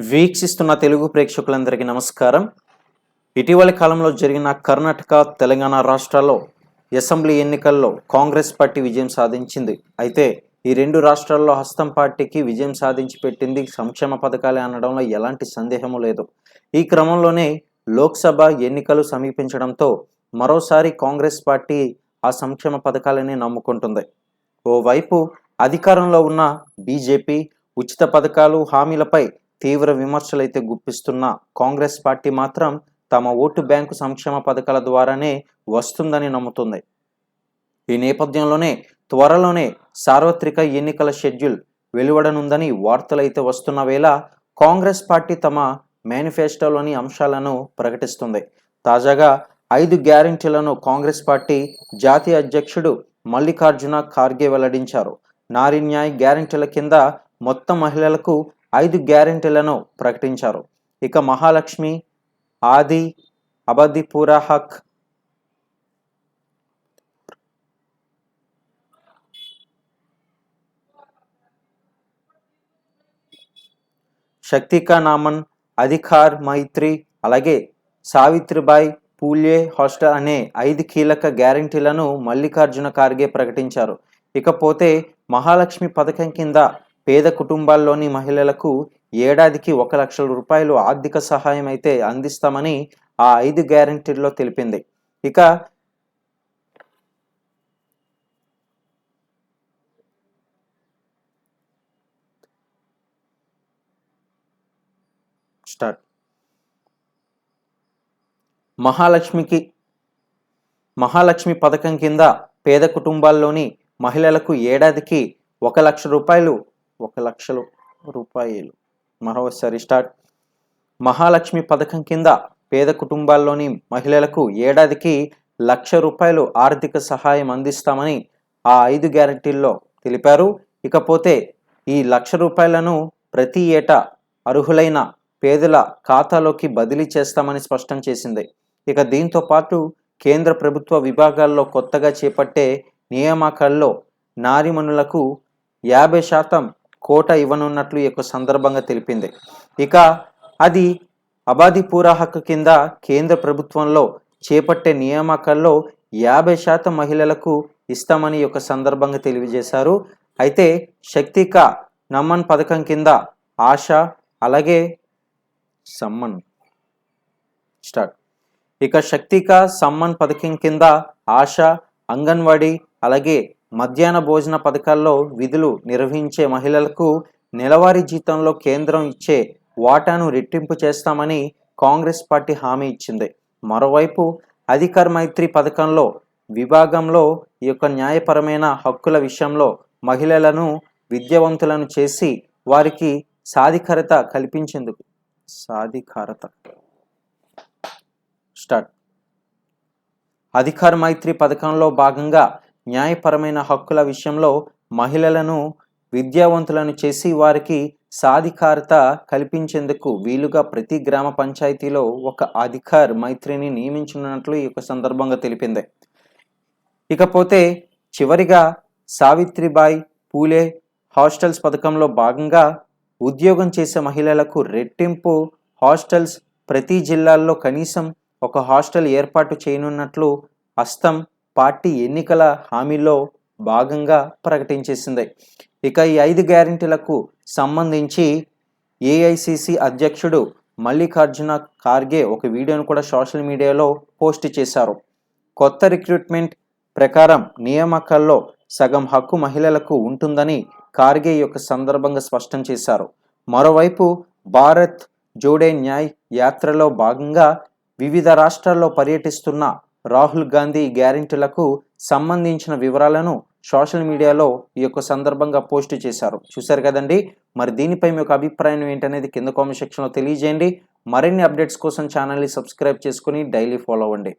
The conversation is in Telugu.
వీక్షిస్తున్న తెలుగు ప్రేక్షకులందరికీ నమస్కారం. ఇటీవలి కాలంలో జరిగిన కర్ణాటక, తెలంగాణ రాష్ట్రాల్లో అసెంబ్లీ ఎన్నికల్లో కాంగ్రెస్ పార్టీ విజయం సాధించింది. అయితే ఈ రెండు రాష్ట్రాల్లో హస్తం పార్టీకి విజయం సాధించి పెట్టింది సంక్షేమ పథకాలే అనడంలో ఎలాంటి సందేహము లేదు. ఈ క్రమంలోనే లోక్సభ ఎన్నికలు సమీపించడంతో మరోసారి కాంగ్రెస్ పార్టీ ఆ సంక్షేమ పథకాలని నమ్ముకుంటుంది. ఓవైపు అధికారంలో ఉన్న బీజేపీ ఉచిత పథకాలు, హామీలపై తీవ్ర విమర్శలైతే గుప్పిస్తున్న కాంగ్రెస్ పార్టీ మాత్రం తమ ఓటు బ్యాంకు సంక్షేమ పథకాల ద్వారానే వస్తుందని నమ్ముతుంది. ఈ నేపథ్యంలోనే త్వరలోనే సార్వత్రిక ఎన్నికల షెడ్యూల్ వెలువడనుందని వార్తలైతే వస్తున్న వేళ కాంగ్రెస్ పార్టీ తమ మేనిఫెస్టోలోని అంశాలను ప్రకటిస్తుంది. తాజాగా 5 గ్యారెంటీలను కాంగ్రెస్ పార్టీ జాతీయ అధ్యక్షుడు మల్లికార్జున ఖార్గే వెల్లడించారు. నారీ న్యాయ్ గ్యారెంటీల కింద మొత్తం మహిళలకు 5 గ్యారెంటీలను ప్రకటించారు. ఇక మహాలక్ష్మి, ఆది, అబది పూరా హక్, శక్తి కా నామన్, అధికార్ మైత్రి, అలాగే సావిత్రిబాయి పూలే హాస్టల్ అనే 5 కీలక గ్యారెంటీలను మల్లికార్జున ఖార్గే ప్రకటించారు. ఇకపోతే మహాలక్ష్మి పథకం కింద పేద కుటుంబాల్లోని మహిళలకు ఏడాదికి 1 లక్షల రూపాయలు ఆర్థిక సహాయం అయితే అందిస్తామని ఆ 5 గ్యారెంటీల్లో తెలిపింది. ఇక మహాలక్ష్మి పథకం కింద పేద కుటుంబాల్లోని మహిళలకు ఏడాదికి 1 లక్ష రూపాయలు మహాలక్ష్మి పథకం కింద పేద కుటుంబాల్లోని మహిళలకు ఏడాదికి 1 లక్ష రూపాయలు ఆర్థిక సహాయం అందిస్తామని ఆ 5 గ్యారెంటీల్లో తెలిపారు. ఇకపోతే ఈ 1 లక్ష రూపాయలను ప్రతి ఏటా అర్హులైన పేదల ఖాతాలోకి బదిలీ చేస్తామని స్పష్టం చేసింది. ఇక దీంతో పాటు కేంద్ర ప్రభుత్వ విభాగాల్లో కొత్తగా చేపట్టే నియామకాల్లో నారీమణులకు 50% కోటా ఇవ్వనున్నట్లు ఈ యొక్క సందర్భంగా తెలిపింది. ఇక అది అబాది పూరా హక్కు కింద కేంద్ర ప్రభుత్వంలో చేపట్టే నియామకాల్లో 50% మహిళలకు ఇస్తామని ఈ యొక్క సందర్భంగా తెలియజేశారు. అయితే శక్తి కా నమన్ పథకం కింద ఆశా, అలాగే ఇక శక్తి కా సమ్మన్ పథకం కింద ఆశా, అంగన్వాడీ, అలాగే మధ్యాహ్న భోజన పథకాల్లో విధులు నిర్వహించే మహిళలకు నెలవారీ జీతంలో కేంద్రం ఇచ్చే వాటాను రెట్టింపు చేస్తామని కాంగ్రెస్ పార్టీ హామీ ఇచ్చింది. మరోవైపు అధికార్ మైత్రి పథకంలో విభాగంలో ఈ యొక్క న్యాయపరమైన హక్కుల విషయంలో మహిళలను విద్యావంతులను చేసి వారికి సాధికారత కల్పించేందుకు అధికార్ మైత్రి పథకంలో భాగంగా న్యాయపరమైన హక్కుల విషయంలో మహిళలను విద్యావంతులను చేసి వారికి సాధికారత కల్పించేందుకు వీలుగా ప్రతి గ్రామ పంచాయతీలో ఒక అధికార్ మైత్రిని నియమించనున్నట్లు ఈ యొక్క సందర్భంగా తెలిపింది. ఇకపోతే చివరిగా సావిత్రిబాయి పూలే హాస్టల్స్ పథకంలో భాగంగా ఉద్యోగం చేసే మహిళలకు రెట్టింపు హాస్టల్స్, ప్రతి జిల్లాల్లో కనీసం ఒక హాస్టల్ ఏర్పాటు చేయనున్నట్లు హస్తం పార్టీ ఎన్నికల హామీలో భాగంగా ప్రకటించేసింది. ఇక ఈ 5 గ్యారెంటీలకు సంబంధించి ఏఐసిసి అధ్యక్షుడు మల్లికార్జున ఖార్గే ఒక వీడియోను కూడా సోషల్ మీడియాలో పోస్ట్ చేశారు. కొత్త రిక్రూట్మెంట్ ప్రకారం నియామకాల్లో సగం హక్కు మహిళలకు ఉంటుందని ఖార్గే యొక్క సందర్భంగా స్పష్టం చేశారు. మరోవైపు భారత్ జోడే న్యాయ్ యాత్రలో భాగంగా వివిధ రాష్ట్రాల్లో పర్యటిస్తున్న రాహుల్ గాంధీ గ్యారెంటీలకు సంబంధించిన వివరాలను సోషల్ మీడియాలో ఈ యొక్క సందర్భంగా పోస్ట్ చేశారు. చూశారు కదండి. మరి దీనిపై మీ యొక్క అభిప్రాయం ఏంటనేది కింద కామెంట్ సెక్షన్లో తెలియజేయండి. మరిన్ని అప్డేట్స్ కోసం ఛానల్ని సబ్స్క్రైబ్ చేసుకుని డైలీ ఫాలో అవ్వండి.